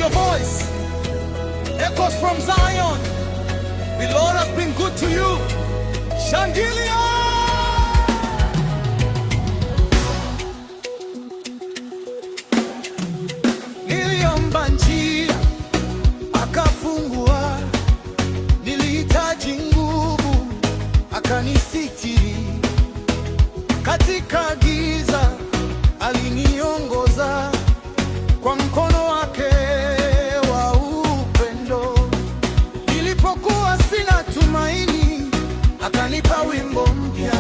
your voice. Echoes from Zion. The Lord has been good to you. Shangilia! Niliomba njia, akafungua. Nilihitaji nguvu, akanisitiri. Katika giza, aliniongoza kwa mkono wake wa upendo. Nilipokuwa sina tumaini, akanipa wimbo mpya.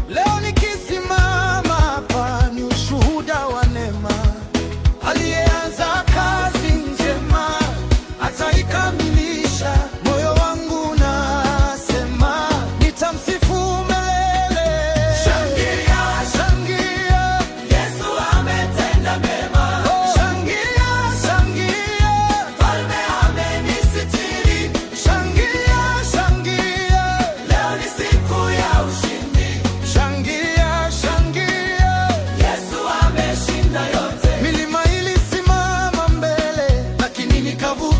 Leo nikisimama hapa ni ushuhuda wa neema. Aliyeanza kazi njema ataikamilisha. Moyo wangu unasema nitamsifu milele. Shangilia, shangilia, Yesu ametenda mema. Shangilia, shangilia, Mfalme amenisitiri. Shangilia, shangilia, leo ni siku ya ushindi. Shangilia, shangilia, Yesu ameshinda yote. Milima ilisimama mbele, lakini nikavuka.